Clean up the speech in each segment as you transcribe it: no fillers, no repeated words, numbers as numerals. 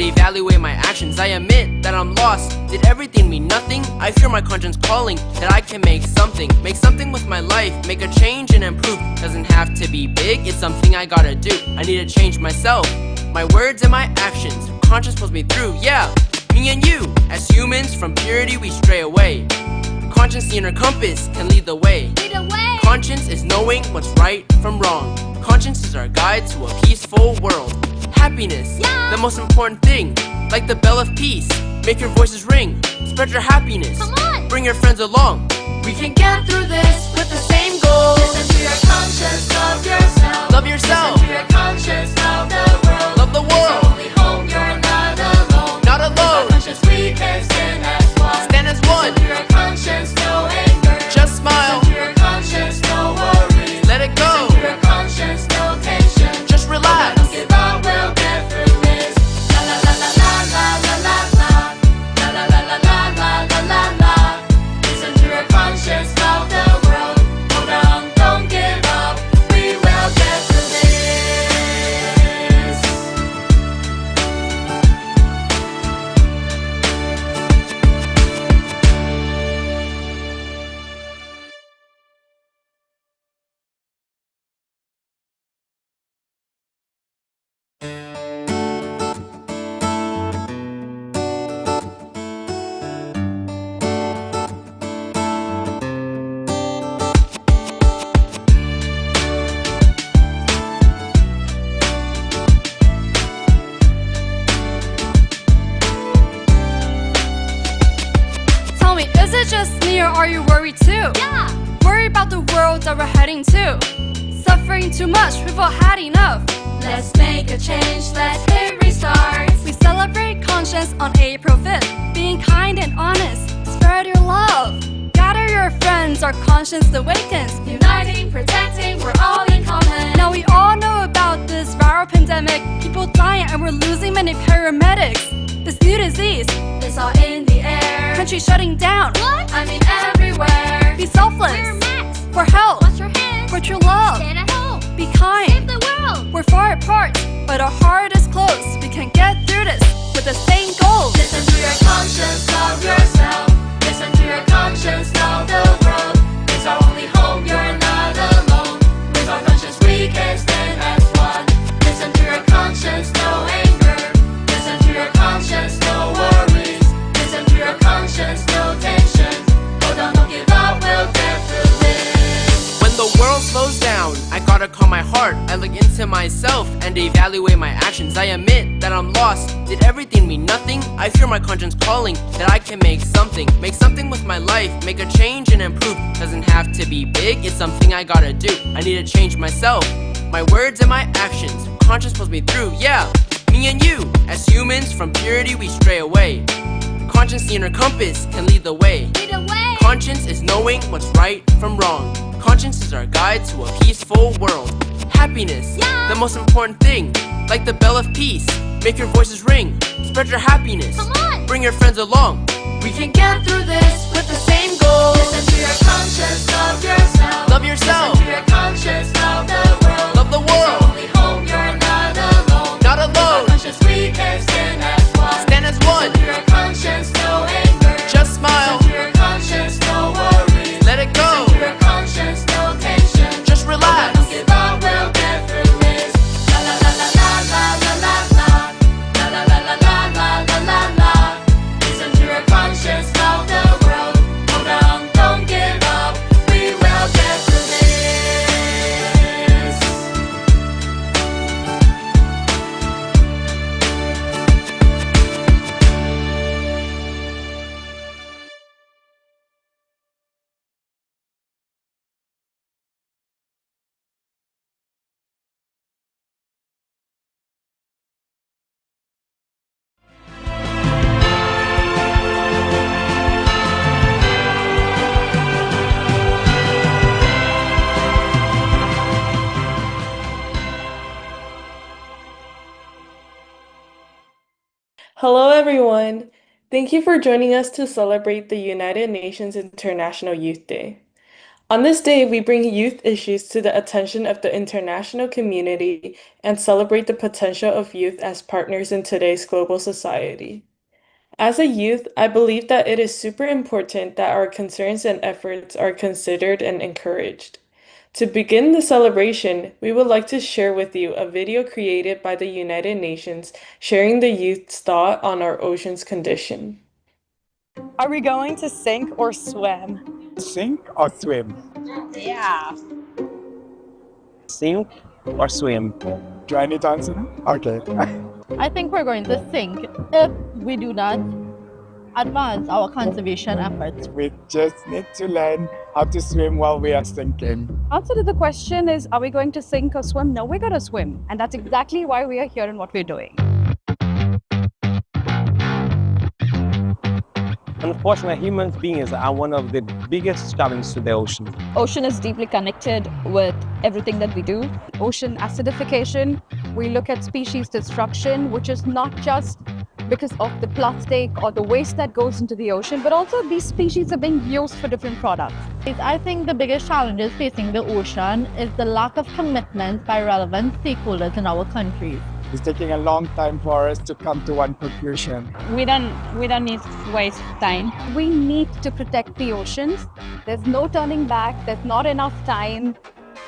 evaluate my actions. I admit that I'm lost. Did everything mean nothing? I fear my conscience calling, that I can make something with my life, make a change and improve. Doesn't have to be big, it's something I gotta do. I need to change myself, my words and my actions. Conscience pulls me through, yeah. Me and you, as humans, from purity we stray away. Conscience, the inner compass, can lead the way. Conscience is knowing what's right from wrong. Conscience is our guide to a peaceful world. Happiness, the most important thing. Like the bell of peace, make your voices ring. Spread your happiness, bring your friends along. We can get through this with the same goal. Listen to your conscience, love yourself. Love yourself. Listen to your conscience, love the world. Love the world. It's your only home, you're not alone. Not alone. With our conscience we can stand as one. Stand as one. Listen to your conscience, no anger. Just smile. Listen to your conscience, no worries. Let it go. Listen to your conscience, no tension. Just relax. Don't give up, we'll get through this. La la la la la la la la la. La la la la la la la la la. Listen to your conscience, love the world. Hold on, don't give up. We will get through this. Tell me, is it just me or are you worried too? Yeah. Worried about the world that we're heading to. Suffering too much, we've all had enough. Let's make a change, let's hit restart. We celebrate conscience on April 5th. Being kind and honest, spread your love. Gather your friends, our conscience awakens. Uniting, protecting, we're all in common. Now we all know about this viral pandemic. People dying and we're losing many paramedics. This new disease, It's all in the air. country shutting down. What? I mean everywhere. Be selfless. Wear masks. For help. Wash your hands. For true love. Stay at home. Be kind. Save the world. We're far apart, but our heart is close. We can get through this with the same goal. Listen to your conscience, love yourself. Listen to your conscience, love the world. It's our only home, you're not alone. With our conscience we can stand as one. Listen to your conscience, no anger. Listen to your conscience, no worries. Listen to your conscience, no tension. Hold on, don't give up, we'll get through this. When the world slows down, I gotta calm my heart. I look into myself and evaluate my actions. I admit that I'm lost. Did everything mean nothing? I fear my conscience calling, that I can make something with my life, make a change and improve. Doesn't have to be big, it's something I gotta do. I need to change myself, my words and my actions. Conscience pulls me through, yeah. Me and you, as humans, from purity we stray away. Conscience, the inner compass, can lead the way. Lead away. Conscience is knowing what's right from wrong. Conscience is our guide to a peaceful world. Happiness, the most important thing. Like the bell of peace, make your voices ring. Spread your happiness, bring your friends along. We can get through this with the same goal. Listen to your conscience, love yourself. Love yourself. Listen to your conscience, love the world. Love the It's your world. only home, you're not alone. Not With our alone. conscience we can stand as one. Stand as one. Listen to your conscience, no anger. Just smile. Listen to your conscience, no worries. Let it go. Listen to your conscience, no tension. Just relax. Don't give up, we'll get through this. La la la la la la la la la. La la la la la la la la la. Listen to your conscience, love the world. Hold on, don't give up. We will get through this. Hello, everyone. Thank you for joining us to celebrate the United Nations International Youth Day. On this day, we bring youth issues to the attention of the international community and celebrate the potential of youth as partners in today's global society. As a youth, I believe that it is super important that our concerns and efforts are considered and encouraged. To begin the celebration, we would like to share with you a video created by the United Nations sharing the youth's thought on our ocean's condition. Are we going to sink or swim? Sink or swim? Yeah. Sink or swim? Do I need to answer? Okay. I think we're going to sink if we do not advance our conservation efforts. We just need to learn how to swim while we are sinking. Answer to the question is, are we going to sink or swim? No, we're going to swim. And that's exactly why we are here and what we're doing. Unfortunately, human beings are one of the biggest challenges to the ocean. Ocean is deeply connected with everything that we do. Ocean acidification, we look at species destruction, which is not just because of the plastic or the waste that goes into the ocean, but also these species are being used for different products. I think the biggest challenges facing the ocean is the lack of commitment by relevant stakeholders in our countries. It's taking a long time for us to come to one conclusion. We don't need to waste time. We need to protect the oceans. There's no turning back, there's not enough time,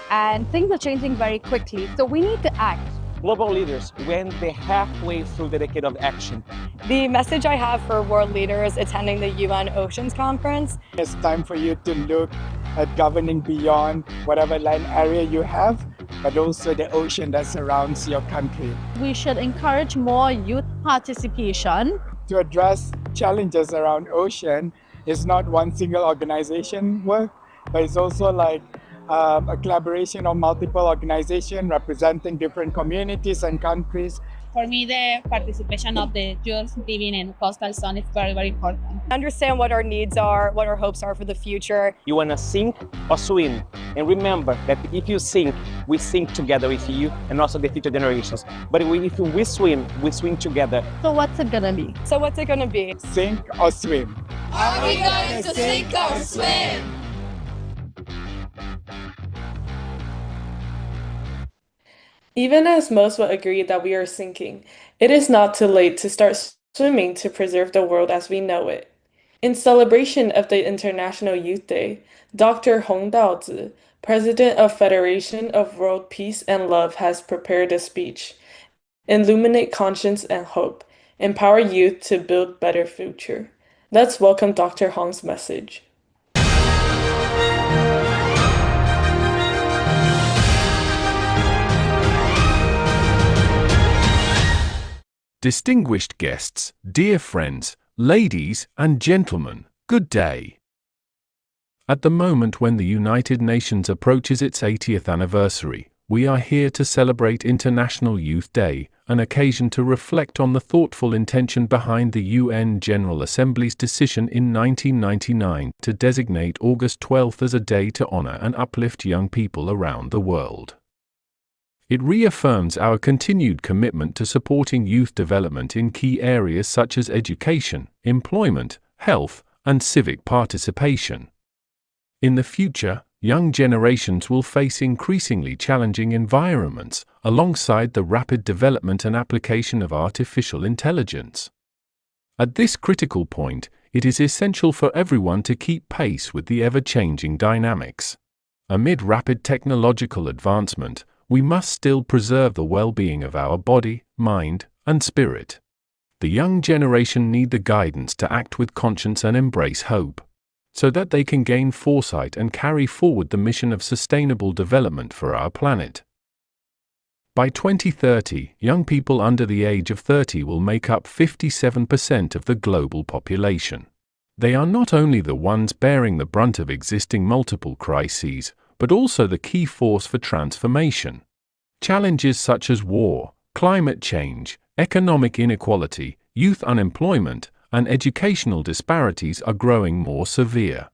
and things are changing very quickly. So we need to act. Global leaders went the halfway through the decade of action. The message I have for world leaders attending the UN Oceans Conference: It's time for you to look at governing beyond whatever land area you have, but also the ocean that surrounds your country. We should encourage more youth participation. To address challenges around ocean, it's not one single organization work, but it's also like a collaboration of multiple organizations representing different communities and countries. For me, the participation of the youth living in coastal zone is very, very important. Understand what our needs are, what our hopes are for the future. You want to sink or swim? And remember that if you sink, we sink together with you and also the future generations. But if we swim together. So what's it gonna be? So what's it gonna be? Sink or swim? Are we going to sink or swim? Even as most would agree that we are sinking, it is not too late to start swimming to preserve the world as we know it. In celebration of the International Youth Day, Dr. Hong Daozi, President of Federation of World Peace and Love, has prepared a speech. Illuminate conscience and hope. Empower youth to build better future. Let's welcome Dr. Hong's message. Distinguished guests, dear friends, ladies and gentlemen, good day. At the moment when the United Nations approaches its 80th anniversary, we are here to celebrate International Youth Day, an occasion to reflect on the thoughtful intention behind the UN General Assembly's decision in 1999 to designate August 12th as a day to honor and uplift young people around the world. It reaffirms our continued commitment to supporting youth development in key areas such as education, employment, health, and civic participation. In the future, young generations will face increasingly challenging environments, alongside the rapid development and application of artificial intelligence. At this critical point, it is essential for everyone to keep pace with the ever-changing dynamics. Amid rapid technological advancement, we must still preserve the well-being of our body, mind, and spirit. The young generation need the guidance to act with conscience and embrace hope, so that they can gain foresight and carry forward the mission of sustainable development for our planet. By 2030, young people under the age of 30 will make up 57% of the global population. They are not only the ones bearing the brunt of existing multiple crises, but also the key force for transformation. Challenges such as war, climate change, economic inequality, youth unemployment, and educational disparities are growing more severe.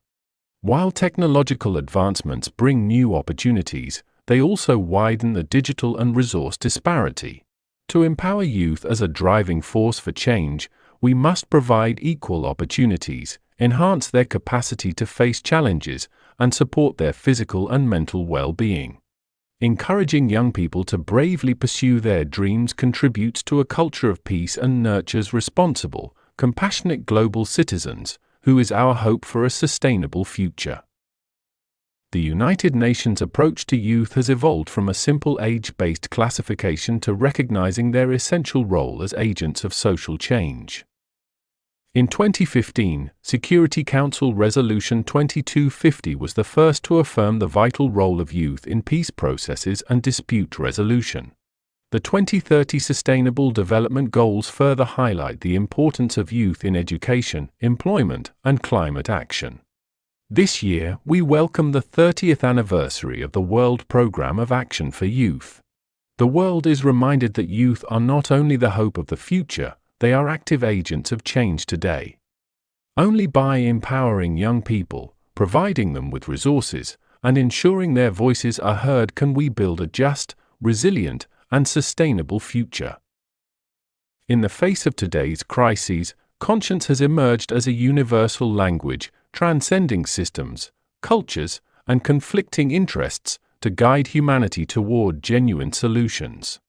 While technological advancements bring new opportunities, they also widen the digital and resource disparity. To empower youth as a driving force for change, we must provide equal opportunities, enhance their capacity to face challenges, and support their physical and mental well-being. Encouraging young people to bravely pursue their dreams contributes to a culture of peace and nurtures responsible, compassionate global citizens, who is our hope for a sustainable future. The United Nations approach to youth has evolved from a simple age-based classification to recognizing their essential role as agents of social change. In 2015, Security Council Resolution 2250 was the first to affirm the vital role of youth in peace processes and dispute resolution. The 2030 Sustainable Development Goals further highlight the importance of youth in education, employment, and climate action. This year, we welcome the 30th anniversary of the World Programme of Action for Youth. The world is reminded that youth are not only the hope of the future, they are active agents of change today. Only by empowering young people, providing them with resources, and ensuring their voices are heard can we build a just, resilient, and sustainable future. In the face of today's crises, conscience has emerged as a universal language, transcending systems, cultures, and conflicting interests to guide humanity toward genuine solutions.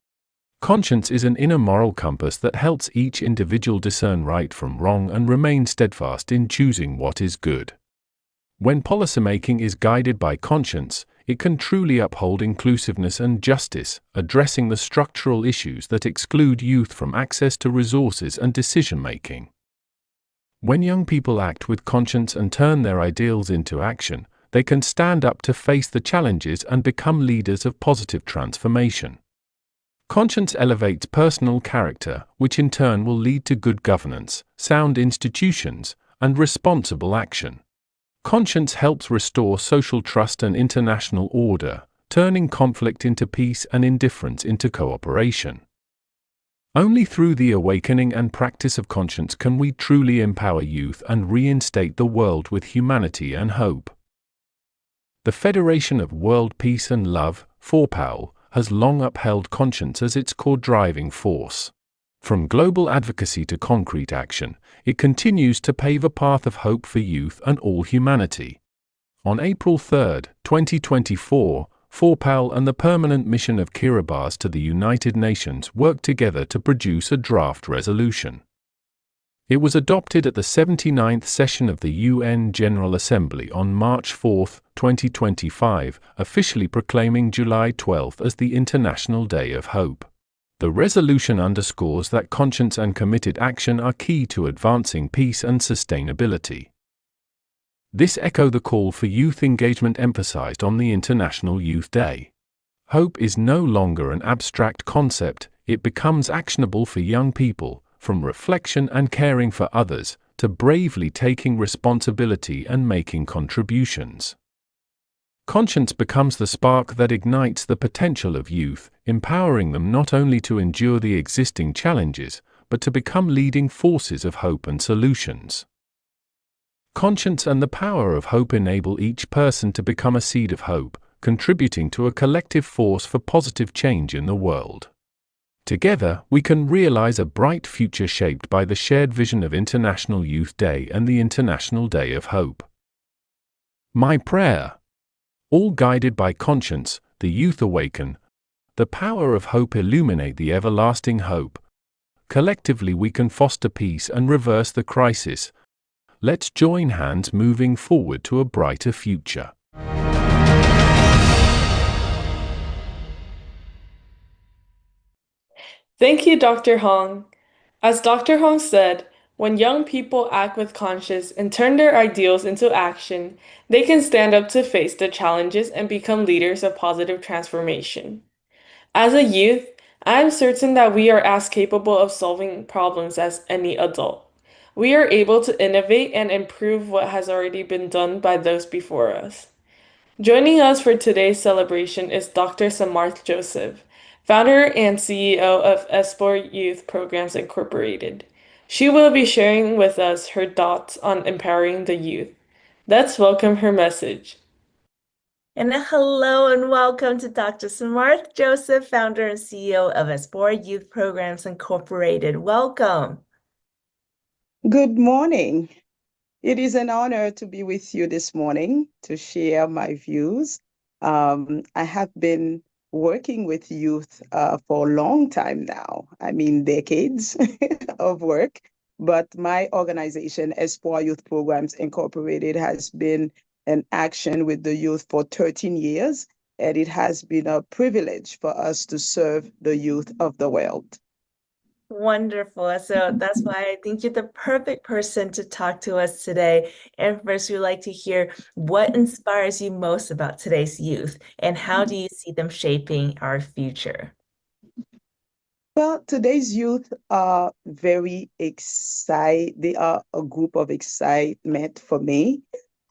Conscience is an inner moral compass that helps each individual discern right from wrong and remain steadfast in choosing what is good. When policymaking is guided by conscience, it can truly uphold inclusiveness and justice, addressing the structural issues that exclude youth from access to resources and decision-making. When young people act with conscience and turn their ideals into action, they can stand up to face the challenges and become leaders of positive transformation. Conscience elevates personal character, which in turn will lead to good governance, sound institutions, and responsible action. Conscience helps restore social trust and international order, turning conflict into peace and indifference into cooperation. Only through the awakening and practice of conscience can we truly empower youth and reinstate the world with humanity and hope. The Federation of World Peace and Love, FOWPAL, has long upheld conscience as its core driving force. From global advocacy to concrete action, it continues to pave a path of hope for youth and all humanity. On April 3, 2024, FOWPAL and the Permanent Mission of Kiribati to the United Nations worked together to produce a draft resolution. It was adopted at the 79th session of the UN General Assembly on March 4, 2025, officially proclaiming July 12 as the International Day of Hope. The resolution underscores that conscience and committed action are key to advancing peace and sustainability. This echoes the call for youth engagement emphasized on the International Youth Day. Hope is no longer an abstract concept, it becomes actionable for young people, from reflection and caring for others, to bravely taking responsibility and making contributions. Conscience becomes the spark that ignites the potential of youth, empowering them not only to endure the existing challenges, but to become leading forces of hope and solutions. Conscience and the power of hope enable each person to become a seed of hope, contributing to a collective force for positive change in the world. Together, we can realize a bright future shaped by the shared vision of International Youth Day and the International Day of Hope. My prayer. All guided by conscience, the youth awaken. The power of hope illuminate the everlasting hope. Collectively we can foster peace and reverse the crisis. Let's join hands moving forward to a brighter future. Thank you, Dr. Hong. As Dr. Hong said, when young people act with conscience and turn their ideals into action, they can stand up to face the challenges and become leaders of positive transformation. As a youth, I am certain that we are as capable of solving problems as any adult. We are able to innovate and improve what has already been done by those before us. Joining us for today's celebration is Dr. Samarth Joseph, founder and CEO of Espoir Youth Programs Incorporated. She will be sharing with us her thoughts on empowering the youth. Let's welcome her message. And hello and welcome to Dr. Samarth Joseph, founder and CEO of Espoir Youth Programs Incorporated. Welcome. Good morning. It is an honor to be with you this morning to share my views. I have been working with youth for a long time now. I mean, decades of work. But my organization, Espoir Youth Programs Incorporated, has been in action with the youth for 13 years, and it has been a privilege for us to serve the youth of the world. Wonderful. So that's why I think you're the perfect person to talk to us today. And first, we'd like to hear what inspires you most about today's youth and how do you see them shaping our future? Well, today's youth are very excited. They are a group of excitement for me,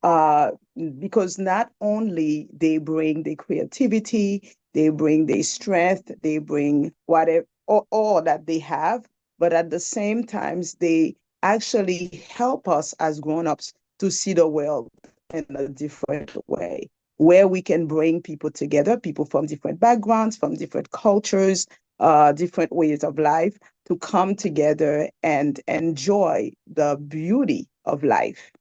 uh, because not only they bring the creativity, they bring the strength, they bring whatever all that they have, but at the same times, they actually help us as grown-ups to see the world in a different way, where we can bring people together, people from different backgrounds, from different cultures, different ways of life, to come together and enjoy the beauty of life.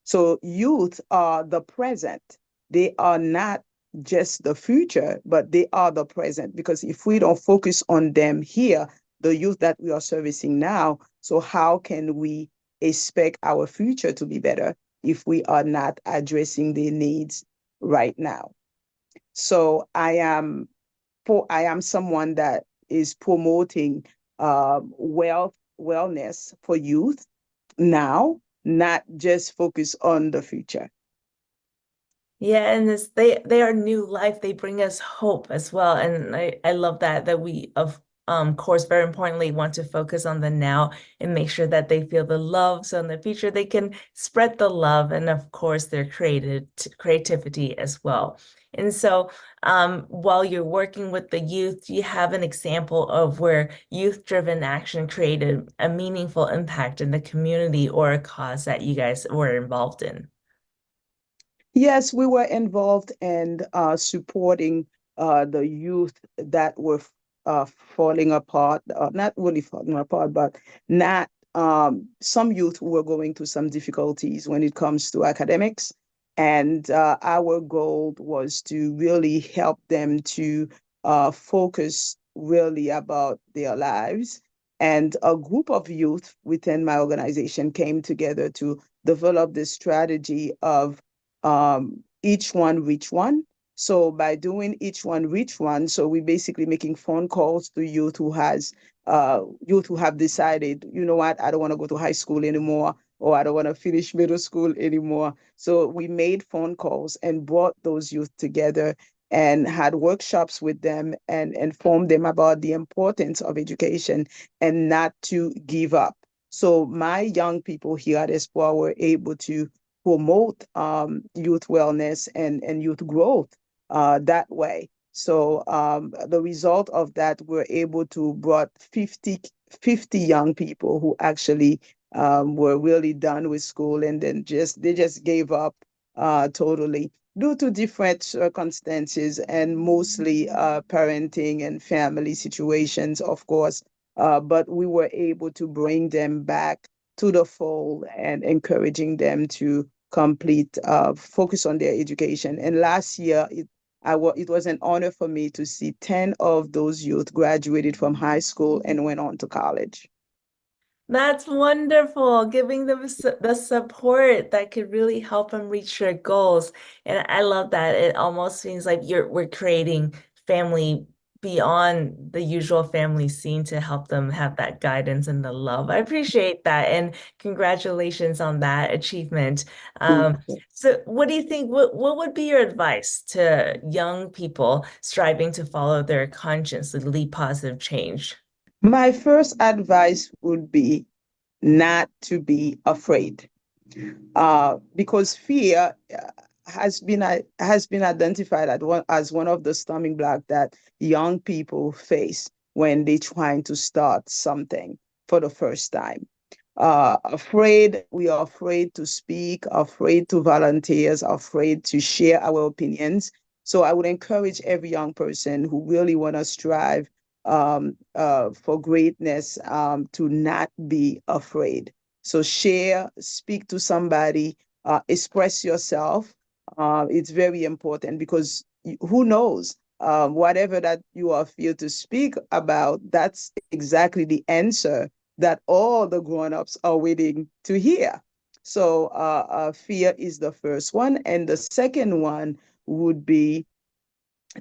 So youth are the present. They are not just the future, but they are the present. Because if we don't focus on them here, the youth that we are servicing now, so how can we expect our future to be better if we are not addressing their needs right now? So I am someone that is promoting wellness for youth now, not just focus on the future. Yeah, and they are new life. They bring us hope as well. And I love that we of course very importantly want to focus on the now and make sure that they feel the love. So in the future they can spread the love and of course their creativity as well. And so while you're working with the youth, do you have an example of where youth-driven action created a meaningful impact in the community or a cause that you guys were involved in? Yes, we were involved in supporting the youth that were falling apart, not really falling apart, but not some youth who were going through some difficulties when it comes to academics. And our goal was to really help them to focus really about their lives. And a group of youth within my organization came together to develop this strategy of each one reach one. So by doing each one reach one, so we're basically making phone calls to youth who have decided, you know what, I don't want to go to high school anymore, or I don't want to finish middle school anymore. So we made phone calls and brought those youth together and had workshops with them and informed them about the importance of education and not to give up. So my young people here at Espoir were able to promote youth wellness and youth growth that way. So the result of that, we're able to brought 50 young people who actually were really done with school and then they just gave up totally due to different circumstances and mostly parenting and family situations, of course. But we were able to bring them back to the fold and encouraging them to complete, focus on their education. And last year, it was an honor for me to see 10 of those youth graduated from high school and went on to college. That's wonderful, giving them the support that could really help them reach their goals. And I love that. It almost seems like we're creating family beyond the usual family scene to help them have that guidance and the love. I appreciate that. And congratulations on that achievement. So what do you think, what would be your advice to young people striving to follow their conscience to lead positive change? My first advice would be not to be afraid, because fear has been identified as one of the stumbling blocks that young people face when they're trying to start something for the first time. We are afraid to speak, afraid to volunteer, afraid to share our opinions. So I would encourage every young person who really want to strive for greatness to not be afraid. So share, speak to somebody, express yourself. It's very important because who knows? Whatever that you are feel to speak about, that's exactly the answer that all the grown-ups are waiting to hear. So fear is the first one. And the second one would be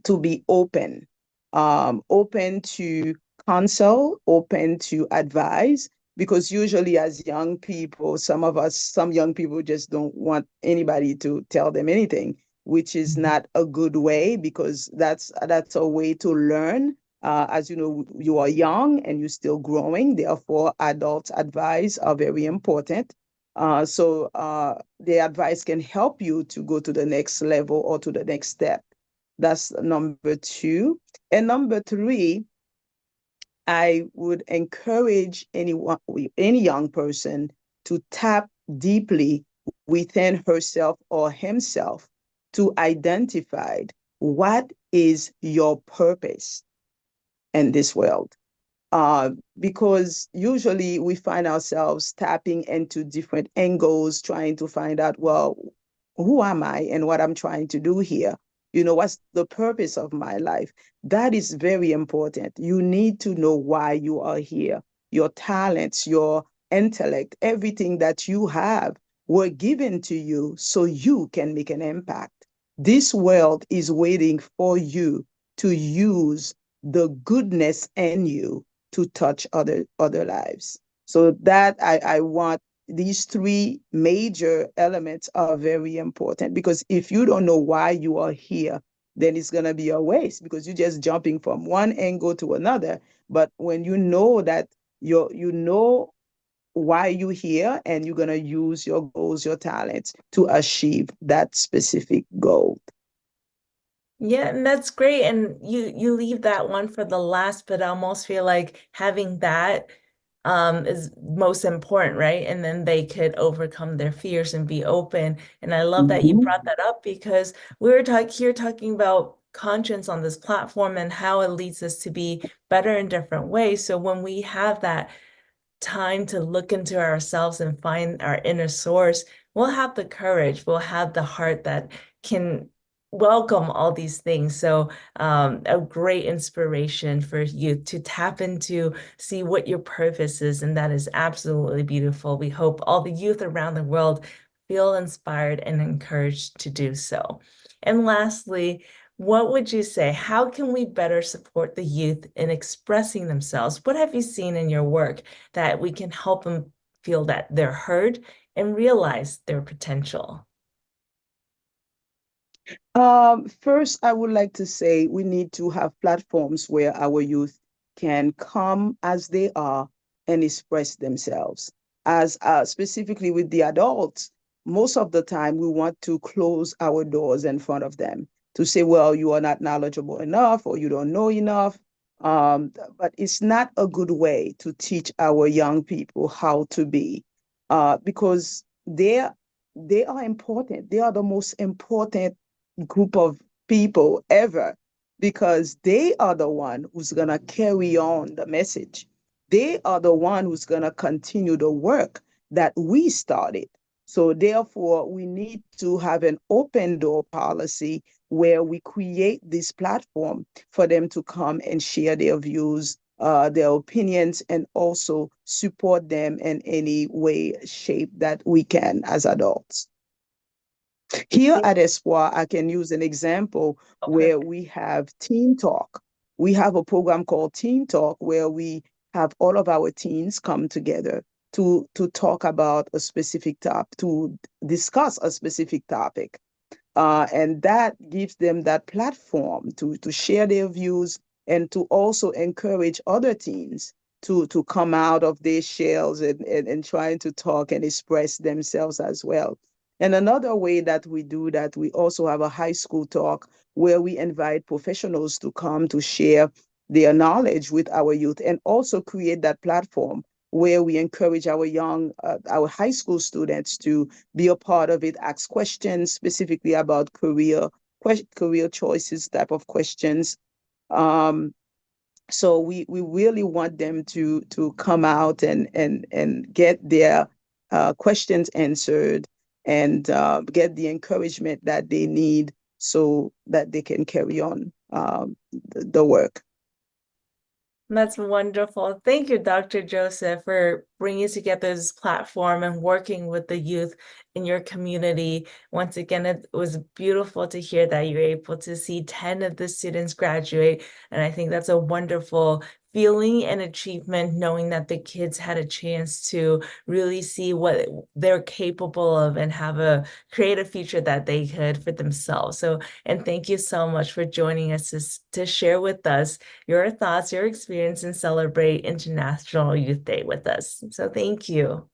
to be open, open to counsel, open to advise, because usually as young people, some young people just don't want anybody to tell them anything, which is not a good way because that's a way to learn. As you know, you are young and you're still growing. Therefore, adult advice are very important. So the advice can help you to go to the next level or to the next step. That's number two. And number three, I would encourage any young person to tap deeply within herself or himself to identify what is your purpose in this world. Because usually we find ourselves tapping into different angles, trying to find out, well, who am I and what I'm trying to do here? What's the purpose of my life? That is very important. You need to know why you are here. Your talents, your intellect, everything that you have were given to you so you can make an impact. This world is waiting for you to use the goodness in you to touch other lives. So that I want these three major elements are very important, because if you don't know why you are here, then it's going to be a waste because you're just jumping from one angle to another. But when you know that you know why you're here, and you're going to use your goals, your talents to achieve that specific goal. Yeah, and that's great. And you leave that one for the last, but I almost feel like having that is most important, right? And then they could overcome their fears and be open. And I love that you brought that up, because we were talking about conscience on this platform and how it leads us to be better in different ways. So when we have that time to look into ourselves and find our inner source, we'll have the courage, we'll have the heart that can welcome all these things. So a great inspiration for you to tap into, see what your purpose is, and that is absolutely beautiful. We hope all the youth around the world feel inspired and encouraged to do so. And lastly, what would you say? How can we better support the youth in expressing themselves? What have you seen in your work that we can help them feel that they're heard and realize their potential? First, I would like to say we need to have platforms where our youth can come as they are and express themselves. As specifically with the adults, most of the time we want to close our doors in front of them to say, well, you are not knowledgeable enough or you don't know enough. But it's not a good way to teach our young people how to be, because they are important. They are the most important group of people ever, because they are the one who's going to carry on the message. They are the one who's going to continue the work that we started. So therefore, we need to have an open door policy where we create this platform for them to come and share their views, their opinions, and also support them in any way, shape that we can as adults. Here at Espoir, I can use an example where we have Teen Talk. We have a program called Teen Talk where we have all of our teens come together to talk about a specific topic, to discuss a specific topic. And that gives them that platform to share their views and to also encourage other teens to come out of their shells and trying to talk and express themselves as well. And another way that we do that, we also have a high school talk where we invite professionals to come to share their knowledge with our youth, and also create that platform where we encourage our high school students to be a part of it, ask questions specifically about career choices type of questions. So we really want them to come out and get their questions answered and get the encouragement that they need so that they can carry on the work. That's wonderful. Thank you, Dr. Joseph, for bringing together this platform and working with the youth in your community. Once again, it was beautiful to hear that you're able to see 10 of the students graduate. And I think that's a wonderful feeling and achievement, knowing that the kids had a chance to really see what they're capable of and create a future that they could for themselves. So, and thank you so much for joining us to share with us your thoughts, your experience, and celebrate International Youth Day with us. So thank you.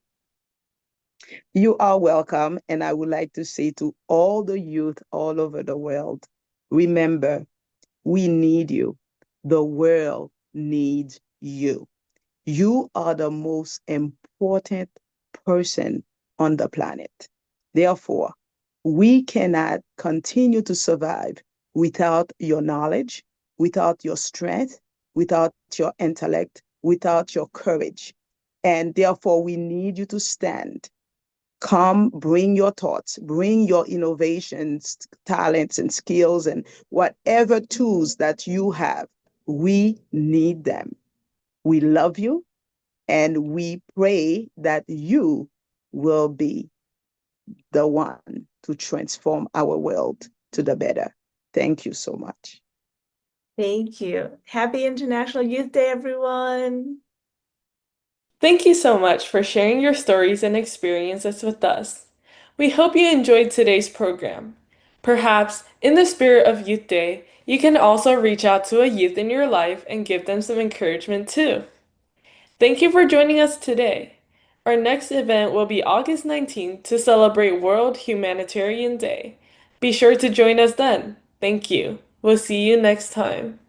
You are welcome. And I would like to say to all the youth all over the world, remember, we need you. The world needs you. You are the most important person on the planet. Therefore, we cannot continue to survive without your knowledge, without your strength, without your intellect, without your courage. And therefore, we need you to stand. Come, bring your thoughts, bring your innovations, talents, and skills, and whatever tools that you have. We need them. We love you, and we pray that you will be the one to transform our world to the better. Thank you so much. Thank you. Happy International Youth Day, everyone. Thank you so much for sharing your stories and experiences with us. We hope you enjoyed today's program. Perhaps, in the spirit of Youth Day, you can also reach out to a youth in your life and give them some encouragement too. Thank you for joining us today. Our next event will be August 19th to celebrate World Humanitarian Day. Be sure to join us then. Thank you. We'll see you next time.